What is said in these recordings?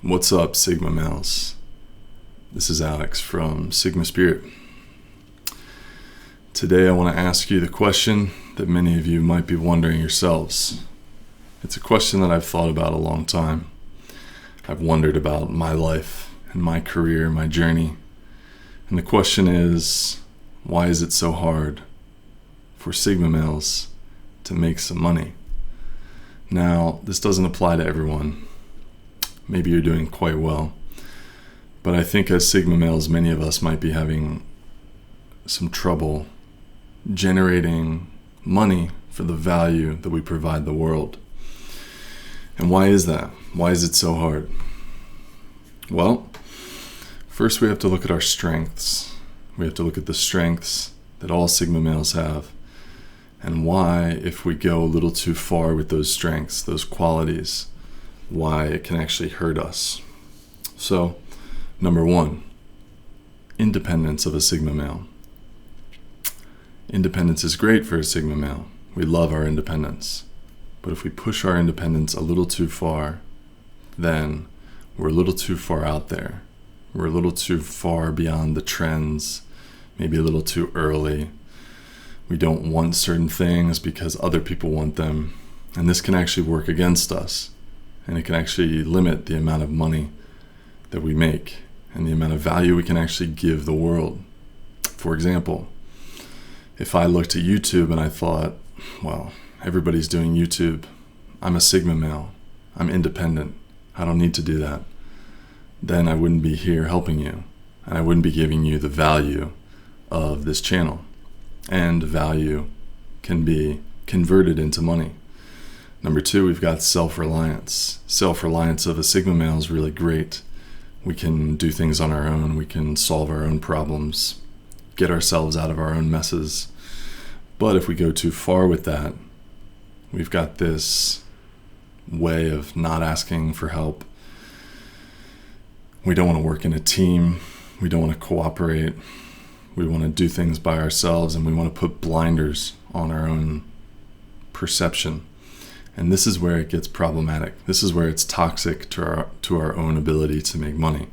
What's up, Sigma males? This is Alex from Sigma Spirit. Today I want to ask you the question that many of you might be wondering yourselves. It's a question that I've thought about a long time. I've wondered about my life and my career, my journey. And the question is, why is it so hard for Sigma males to make some money? Now, this doesn't apply to everyone. Maybe you're doing quite well. But I think as Sigma males, many of us might be having some trouble generating money for the value that we provide the world. And why is that? Why is it so hard? Well, first we have to look at our strengths. We have to look at the strengths that all Sigma males have, and why, if we go a little too far with those strengths, those qualities, why it can actually hurt us. So, number one, independence of a Sigma male. Independence is great for a Sigma male. We love our independence. But if we push our independence a little too far, then we're a little too far out there. We're a little too far beyond the trends, maybe a little too early. We don't want certain things because other people want them. And this can actually work against us. And it can actually limit the amount of money that we make and the amount of value we can actually give the world. For example, if I looked at YouTube and I thought, well, everybody's doing YouTube. I'm a Sigma male. I'm independent. I don't need to do that. Then I wouldn't be here helping you. And I wouldn't be giving you the value of this channel. And value can be converted into money. Number two, we've got self-reliance. Self-reliance of a Sigma male is really great. We can do things on our own. We can solve our own problems, get ourselves out of our own messes. But if we go too far with that, we've got this way of not asking for help. We don't want to work in a team. We don't want to cooperate. We want to do things by ourselves, and we want to put blinders on our own perception. And this is where it gets problematic. This is where it's toxic to our own ability to make money.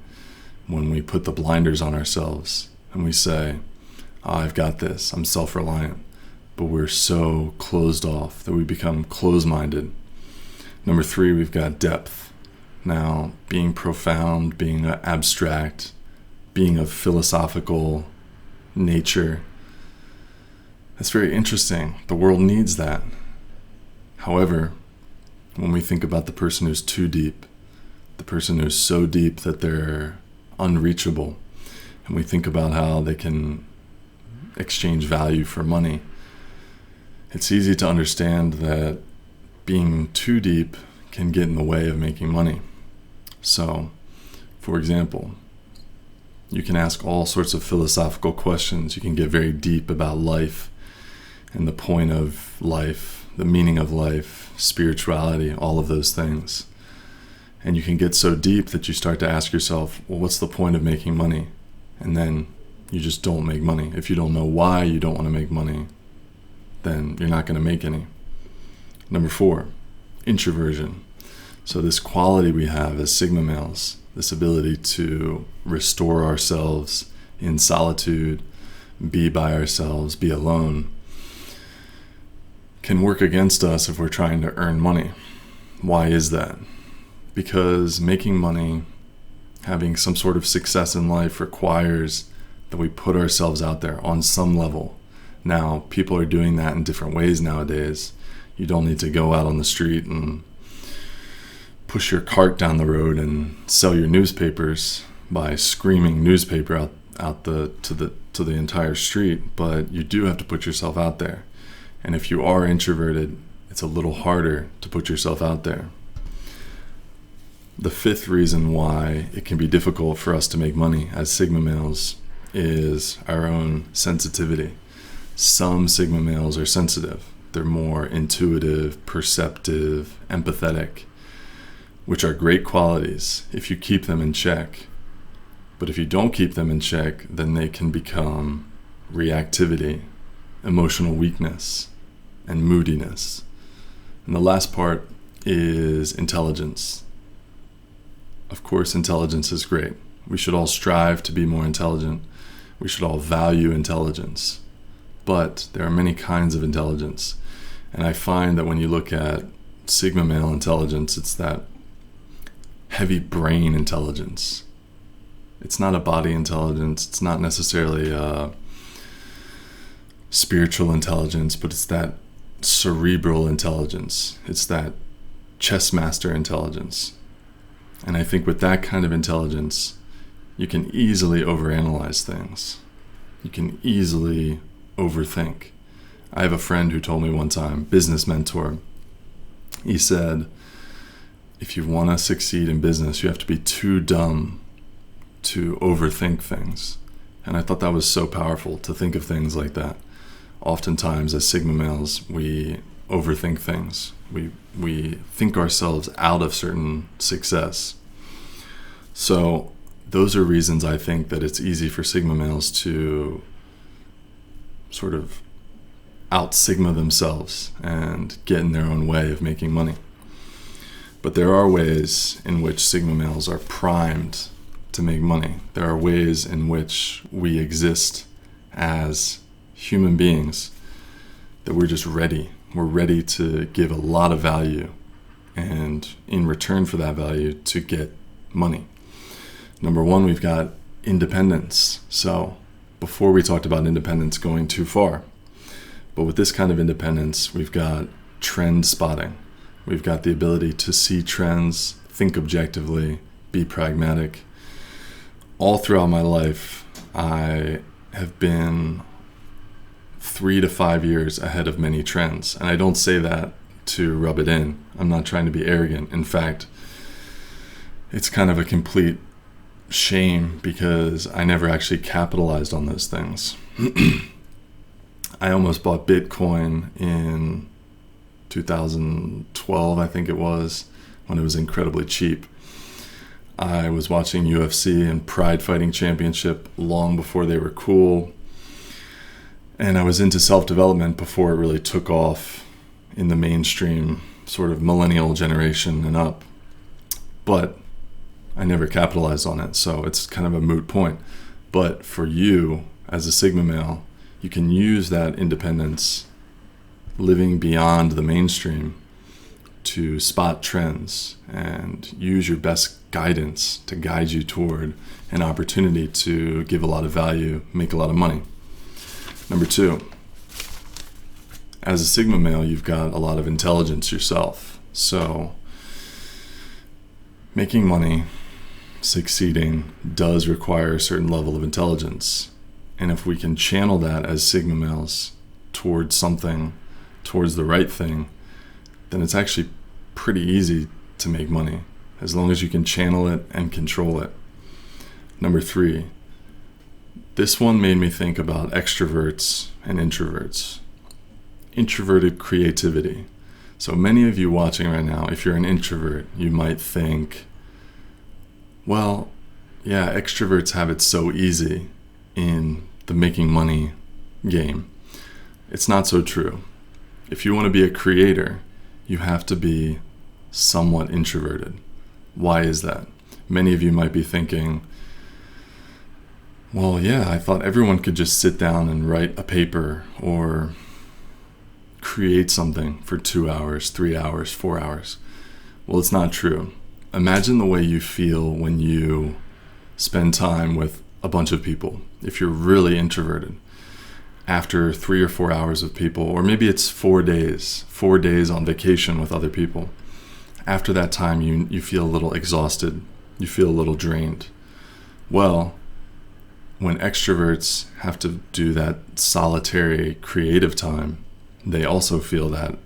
When we put the blinders on ourselves and we say, I've got this, I'm self-reliant. But we're so closed off that we become closed-minded. Number three, we've got depth. Now, being profound, being abstract, being of philosophical nature, that's very interesting. The world needs that. However, when we think about the person who's too deep, the person who's so deep that they're unreachable, and we think about how they can exchange value for money, it's easy to understand that being too deep can get in the way of making money. So, for example, you can ask all sorts of philosophical questions. You can get very deep about life and the point of life, the meaning of life, spirituality, all of those things. And you can get so deep that you start to ask yourself, well, what's the point of making money? And then you just don't make money. If you don't know why you don't want to make money, then you're not going to make any. Number four, introversion. So this quality we have as Sigma males, this ability to restore ourselves in solitude, be by ourselves, be alone, can work against us if we're trying to earn money. Why is that? Because making money, having some sort of success in life requires that we put ourselves out there on some level. Now, people are doing that in different ways nowadays. You don't need to go out on the street and push your cart down the road and sell your newspapers by screaming newspaper out to the entire street, but you do have to put yourself out there. And if you are introverted, it's a little harder to put yourself out there. The fifth reason why it can be difficult for us to make money as Sigma males is our own sensitivity. Some Sigma males are sensitive. They're more intuitive, perceptive, empathetic, which are great qualities if you keep them in check. But if you don't keep them in check, then they can become reactivity, emotional weakness, and moodiness. And the last part is intelligence. of course, intelligence is great. We should all strive to be more intelligent. We should all value intelligence. But there are many kinds of intelligence. And I find that when you look at Sigma male intelligence, it's that heavy brain intelligence. It's not a body intelligence. It's not necessarily a spiritual intelligence, but it's that cerebral intelligence. It's that chess master intelligence. And I think with that kind of intelligence, you can easily overanalyze things. You can easily overthink. I have a friend who told me one time, business mentor, he said, if you want to succeed in business, you have to be too dumb to overthink things. And I thought that was so powerful to think of things like that. Oftentimes, as Sigma males, we overthink things. We think ourselves out of certain success. So those are reasons I think that it's easy for Sigma males to sort of out-Sigma themselves and get in their own way of making money. But there are ways in which Sigma males are primed to make money. There are ways in which we exist as human beings that we're just ready. We're ready to give a lot of value, and in return for that value, to get money. Number one, we've got independence. So before we talked about independence going too far, but with this kind of independence, we've got trend spotting. We've got the ability to see trends, think objectively, be pragmatic. All throughout my life, I have been 3 to 5 years ahead of many trends. And I don't say that to rub it in. I'm not trying to be arrogant. In fact, it's kind of a complete shame because I never actually capitalized on those things. I almost bought Bitcoin in 2012, I think it was, when it was incredibly cheap. I was watching UFC and Pride Fighting Championship long before they were cool. And I was into self-development before it really took off in the mainstream sort of millennial generation and up. But I never capitalized on it, so it's kind of a moot point. But for you, as a Sigma male, you can use that independence, living beyond the mainstream, to spot trends and use your best guidance to guide you toward an opportunity to give a lot of value, make a lot of money. Number two, as a Sigma male, you've got a lot of intelligence yourself. So making money, succeeding, does require a certain level of intelligence. And if we can channel that as Sigma males towards something, towards the right thing, then it's actually pretty easy to make money, as long as you can channel it and control it. Number three, this one made me think about extroverts and introverts. Introverted creativity. So many of you watching right now, if you're an introvert, you might think, well, yeah, extroverts have it so easy in the making money game. It's not so true. If you want to be a creator, you have to be somewhat introverted. Why is that? Many of you might be thinking, well, yeah, I thought everyone could just sit down and write a paper or create something for 2 hours, 3 hours, 4 hours. Well, it's not true. Imagine the way you feel when you spend time with a bunch of people. If you're really introverted, after 3 or 4 hours with people, or maybe it's 4 days on vacation with other people. After that time, you feel a little exhausted. You feel a little drained. Well, when extroverts have to do that solitary creative time, they also feel that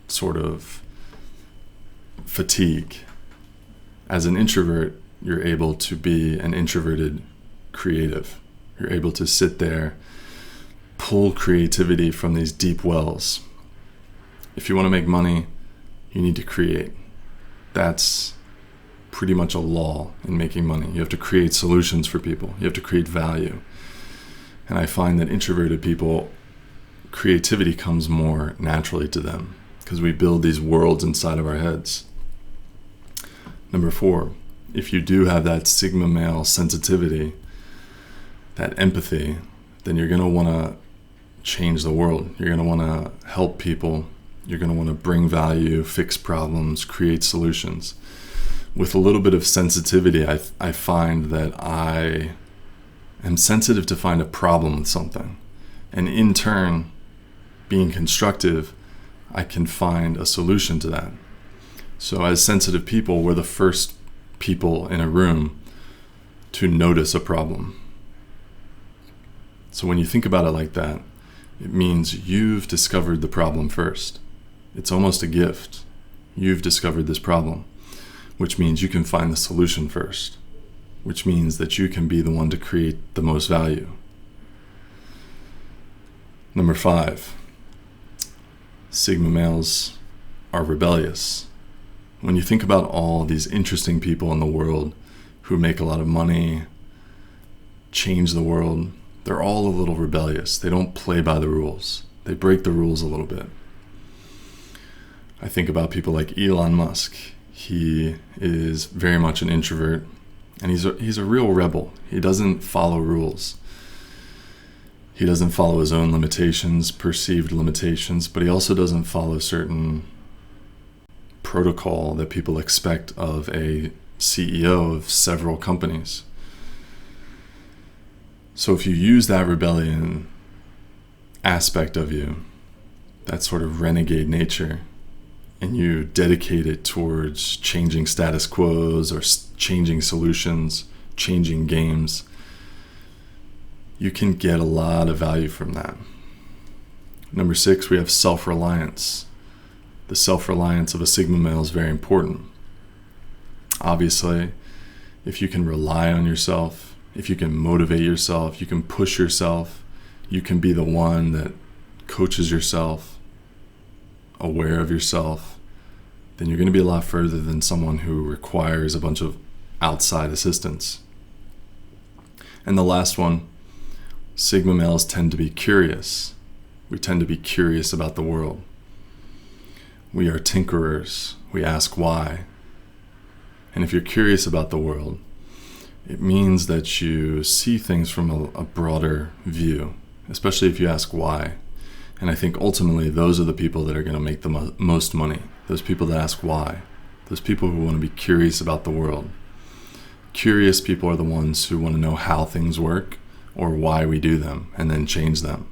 sort of fatigue. As an introvert, you're able to be an introverted creative. You're able to sit there, pull creativity from these deep wells. If you want to make money, you need to create. That's pretty much a law in making money. You have to create solutions for people. You have to create value. And I find that introverted people, creativity comes more naturally to them because we build these worlds inside of our heads. Number 4, if you do have that Sigma male sensitivity, that empathy, then you're going to want to change the world. You're going to want to help people. You're going to want to bring value, fix problems, create solutions. With a little bit of sensitivity, I find that I am sensitive to find a problem with something. And in turn, being constructive, I can find a solution to that. So as sensitive people, we're the first people in a room to notice a problem. So when you think about it like that, it means you've discovered the problem first. It's almost a gift. You've discovered this problem, which means you can find the solution first, which means that you can be the one to create the most value. Number 5, Sigma males are rebellious. When you think about all these interesting people in the world who make a lot of money, change the world, they're all a little rebellious. They don't play by the rules. They break the rules a little bit. I think about people like Elon Musk. He is very much an introvert, and he's a real rebel. He doesn't follow rules. He doesn't follow his own limitations, perceived limitations, but he also doesn't follow certain protocol that people expect of a CEO of several companies. So if you use that rebellion aspect of you, that sort of renegade nature, and you dedicate it towards changing status quos or changing solutions, changing games, you can get a lot of value from that. Number 6, we have self-reliance. The self-reliance of a Sigma male is very important. Obviously, if you can rely on yourself, if you can motivate yourself, you can push yourself, you can be the one that coaches yourself, aware of yourself, then you're going to be a lot further than someone who requires a bunch of outside assistance. And the last one, Sigma males tend to be curious. We tend to be curious about the world. We are tinkerers. We ask why. And if you're curious about the world, it means that you see things from a broader view, especially if you ask why. And I think ultimately those are the people that are going to make the most money. Those people that ask why. Those people who want to be curious about the world. Curious people are the ones who want to know how things work or why we do them and then change them.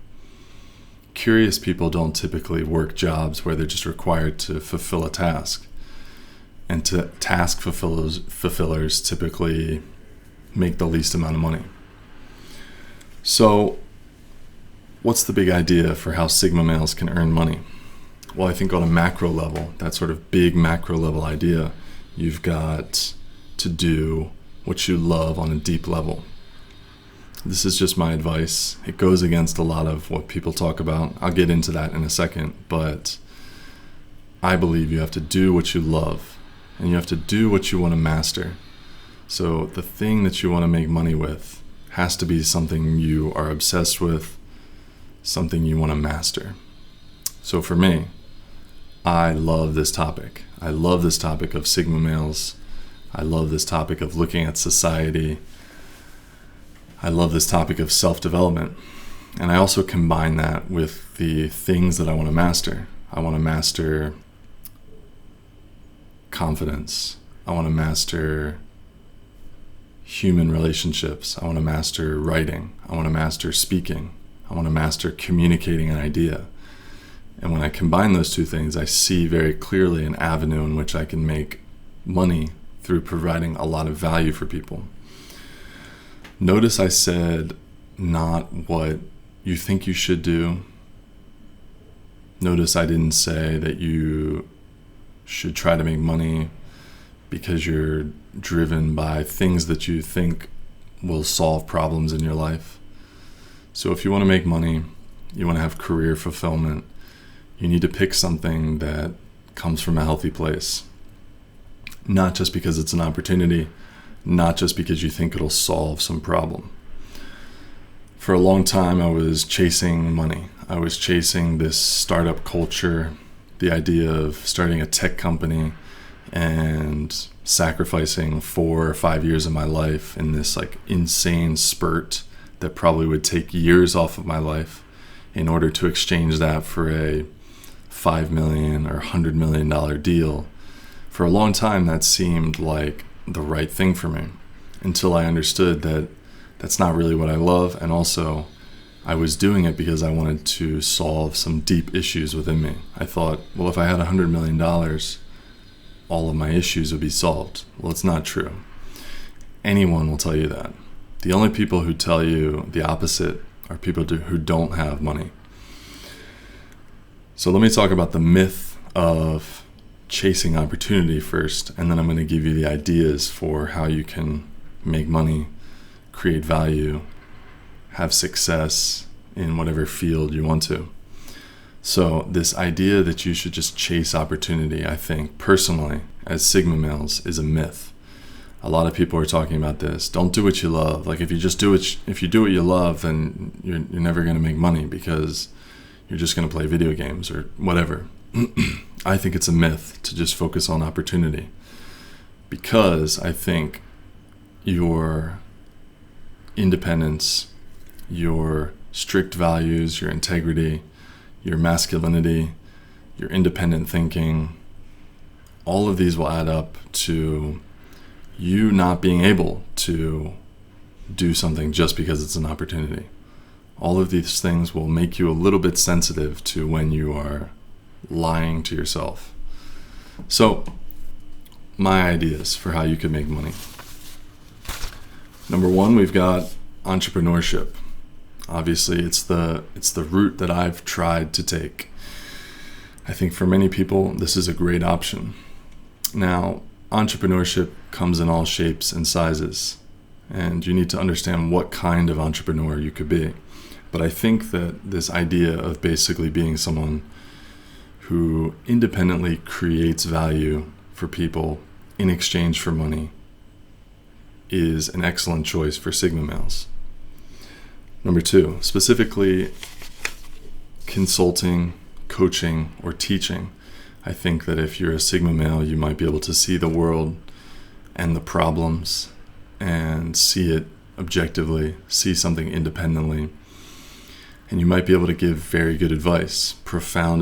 Curious people don't typically work jobs where they're just required to fulfill a task. And task fulfillers typically make the least amount of money. So what's the big idea for how Sigma males can earn money? Well, I think on a macro level, that sort of big macro level idea, you've got to do what you love on a deep level. This is just my advice. It goes against a lot of what people talk about. I'll get into that in a second, but I believe you have to do what you love, and you have to do what you want to master. So the thing that you want to make money with has to be something you are obsessed with, something you want to master. So for me, I love this topic. I love this topic of Sigma males. I love this topic of looking at society. I love this topic of self-development. And I also combine that with the things that I want to master. I want to master confidence. I want to master human relationships. I want to master writing. I want to master speaking. I want to master communicating an idea. And when I combine those two things, I see very clearly an avenue in which I can make money through providing a lot of value for people. Notice I said not what you think you should do. Notice I didn't say that you should try to make money because you're driven by things that you think will solve problems in your life. So if you want to make money, you want to have career fulfillment, you need to pick something that comes from a healthy place. Not just because it's an opportunity, not just because you think it'll solve some problem. For a long time, I was chasing money. I was chasing this startup culture, the idea of starting a tech company and sacrificing 4 or 5 years of my life in this like insane spurt that probably would take years off of my life in order to exchange that for a $5 million or $100 million deal. For a long time, that seemed like the right thing for me until I understood that that's not really what I love. And also, I was doing it because I wanted to solve some deep issues within me. I thought, well, if I had $100 million, all of my issues would be solved. Well, it's not true. Anyone will tell you that. The only people who tell you the opposite are people who don't have money. So let me talk about the myth of chasing opportunity first, and then I'm going to give you the ideas for how you can make money, create value, have success in whatever field you want to. So this idea that you should just chase opportunity, I think personally, as Sigma males, is a myth. A lot of people are talking about this. Don't do what you love. Like if you do what you love, then you're never going to make money because you're just going to play video games or whatever. I think it's a myth to just focus on opportunity, because I think your independence, your strict values, your integrity, your masculinity, your independent thinking, all of these will add up to you not being able to do something just because it's an opportunity. All of these things will make you a little bit sensitive to when you are lying to yourself. So, my ideas for how you can make money. Number one, we've got entrepreneurship. Obviously, it's the route that I've tried to take. I think for many people, this is a great option. Now, entrepreneurship comes in all shapes and sizes, and you need to understand what kind of entrepreneur you could be. But I think that this idea of basically being someone who independently creates value for people in exchange for money is an excellent choice for Sigma males. Number two, specifically consulting, coaching, or teaching. I think that if you're a Sigma male, you might be able to see the world and the problems and see it objectively, see something independently. And you might be able to give very good advice, profound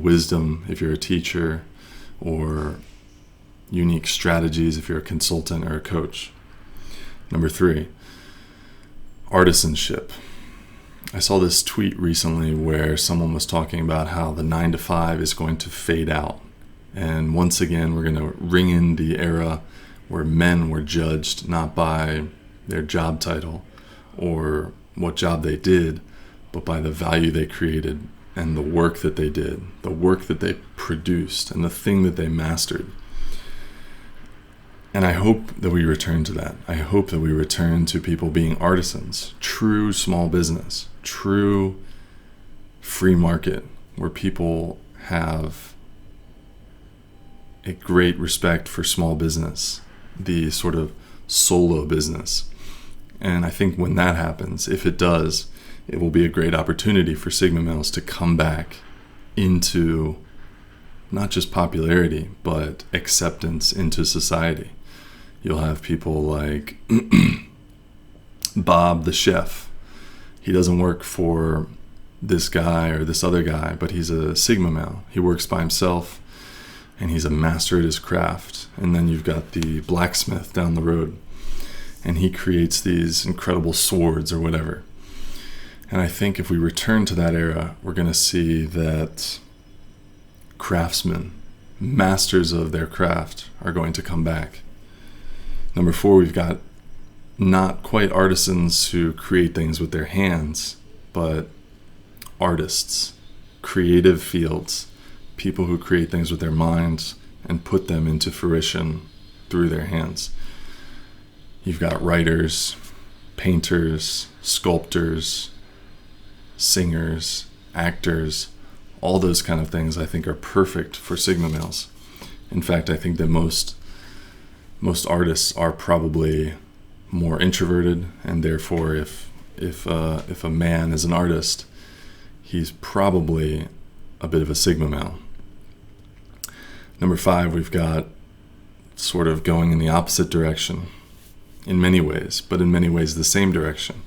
wisdom if you're a teacher, or unique strategies if you're a consultant or a coach. Number three, artisanship. I saw this tweet recently where someone was talking about how the 9-to-5 is going to fade out. And once again, we're going to ring in the era where men were judged not by their job title or what job they did, but by the value they created and the work that they did, the work that they produced, and the thing that they mastered. And I hope that we return to that. I hope that we return to people being artisans, true small business, true free market, where people have a great respect for small business, the sort of solo business. And I think when that happens, if it does, it will be a great opportunity for Sigma males to come back into not just popularity, but acceptance into society. You'll have people like Bob the chef. He doesn't work for this guy or this other guy, but he's a Sigma male. He works by himself, and he's a master at his craft. And then you've got the blacksmith down the road, and he creates these incredible swords or whatever. And I think if we return to that era, we're going to see that craftsmen, masters of their craft, are going to come back. Number four, we've got not quite artisans who create things with their hands, but artists, creative fields, people who create things with their minds and put them into fruition through their hands. You've got writers, painters, sculptors, singers, actors, all those kind of things I think are perfect for Sigma males. In fact, I think that most artists are probably more introverted, and therefore if a man is an artist, he's probably a bit of a Sigma male. Number five, we've got sort of going in the opposite direction in many ways, but in many ways the same direction.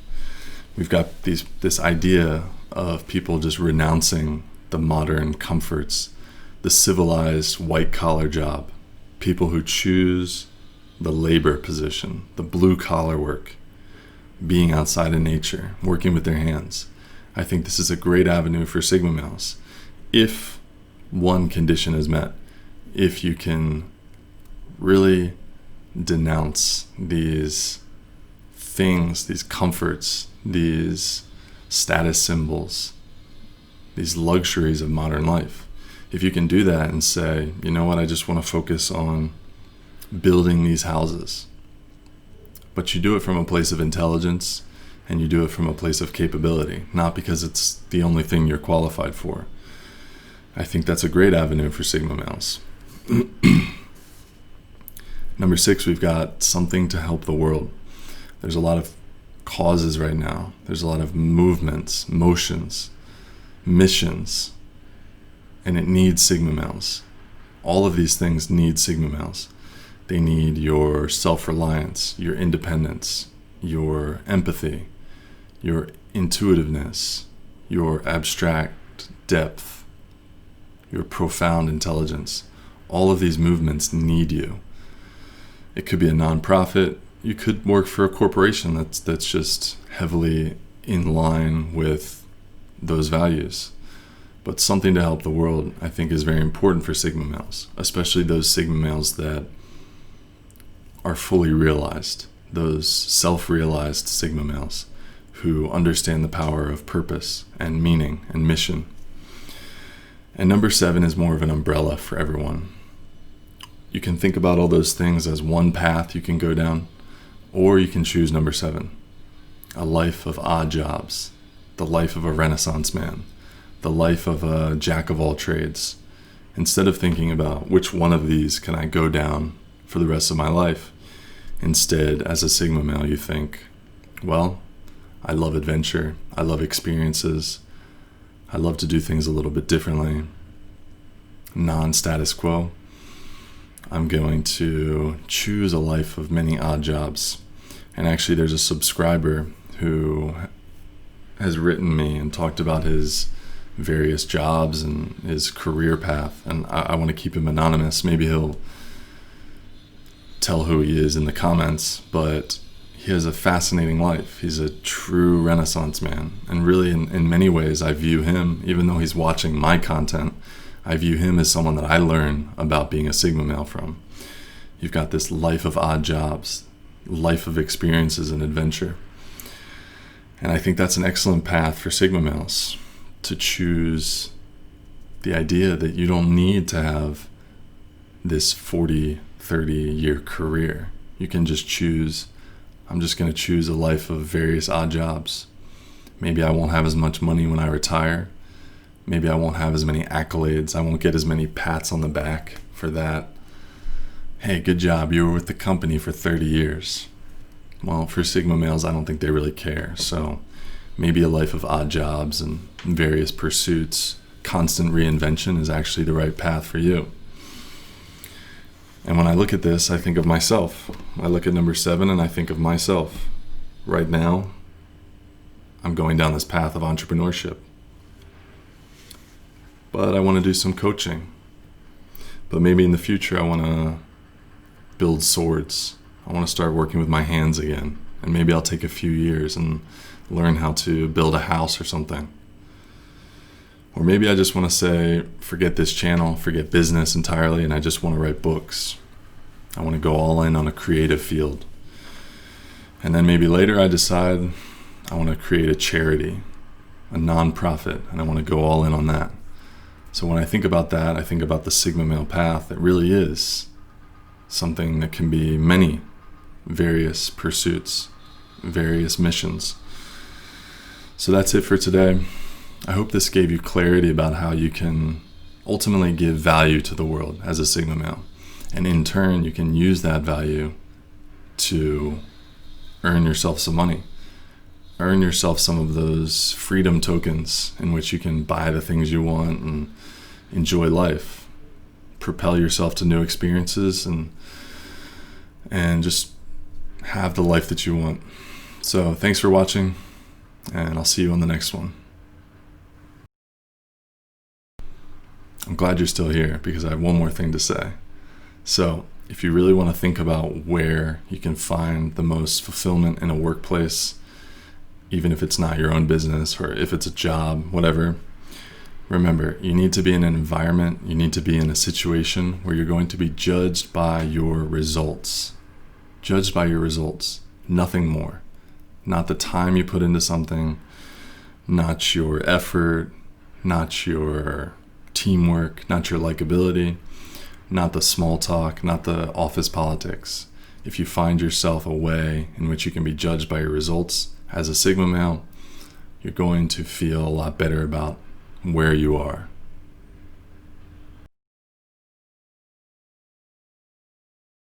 We've got this idea of people just renouncing the modern comforts, the civilized white-collar job, people who choose the labor position, the blue-collar work, being outside in nature, working with their hands. I think this is a great avenue for Sigma males. If one condition is met, if you can really denounce these things, these comforts, these status symbols, these luxuries of modern life. If you can do that and say, you know what, I just want to focus on building these houses. But you do it from a place of intelligence, and you do it from a place of capability, not because it's the only thing you're qualified for. I think that's a great avenue for Sigma males. Number 6, we've got something to help the world. There's a lot of causes right now. There's a lot of movements, motions, missions, and it needs Sigma males. All of these things need Sigma males. They need your self-reliance, your independence, your empathy, your intuitiveness, your abstract depth, your profound intelligence. All of these movements need you. It could be a nonprofit. You could work for a corporation that's just heavily in line with those values. But something to help the world, I think, is very important for Sigma males, especially those Sigma males that are fully realized, those self-realized Sigma males who understand the power of purpose and meaning and mission. And number 7 is more of an umbrella for everyone. You can think about all those things as one path you can go down, or you can choose number 7, a life of odd jobs, the life of a Renaissance man, the life of a jack of all trades. Instead of thinking about which one of these can I go down for the rest of my life, instead, as a Sigma male, you think, well, I love adventure, I love experiences, I love to do things a little bit differently, non-status quo. I'm going to choose a life of many odd jobs. And actually, there's a subscriber who has written me and talked about his various jobs and his career path. And I want to keep him anonymous. Maybe he'll tell who he is in the comments, but he has a fascinating life. He's a true Renaissance man. And really, in many ways, I view him, even though he's watching my content, I view him as someone that I learn about being a Sigma male from. You've got this life of odd jobs, life of experiences and adventure. And I think that's an excellent path for Sigma males, to choose the idea that you don't need to have this 40, 30-year career. You can just choose, I'm just going to choose a life of various odd jobs. Maybe I won't have as much money when I retire. Maybe I won't have as many accolades. I won't get as many pats on the back for that. Hey, good job. You were with the company for 30 years. Well, for Sigma males, I don't think they really care. So maybe a life of odd jobs and various pursuits, constant reinvention is actually the right path for you. And when I look at this, I think of myself. I look at number 7 and I think of myself. Right now, I'm going down this path of entrepreneurship. But I want to do some coaching. But maybe in the future I want to build swords. I want to start working with my hands again. And maybe I'll take a few years and learn how to build a house or something. Or maybe I just want to say, forget this channel, forget business entirely, and I just want to write books. I want to go all in on a creative field. And then maybe later I decide I want to create a charity, a nonprofit, and I want to go all in on that. So when I think about that, I think about the Sigma male path that really is something that can be many various pursuits, various missions. So that's it for today. I hope this gave you clarity about how you can ultimately give value to the world as a Sigma male. And in turn, you can use that value to earn yourself some money. Earn yourself some of those freedom tokens in which you can buy the things you want and enjoy life. Propel yourself to new experiences and and just have the life that you want. So thanks for watching, and I'll see you on the next one. I'm glad you're still here because I have one more thing to say. So if you really want to think about where you can find the most fulfillment in a workplace, even if it's not your own business or if it's a job, whatever, remember, you need to be in an environment, you need to be in a situation where you're going to be judged by your results. Judged by your results, nothing more. Not the time you put into something, not your effort, not your teamwork, not your likability, not the small talk, not the office politics. If you find yourself a way in which you can be judged by your results as a Sigma male, you're going to feel a lot better about where you are.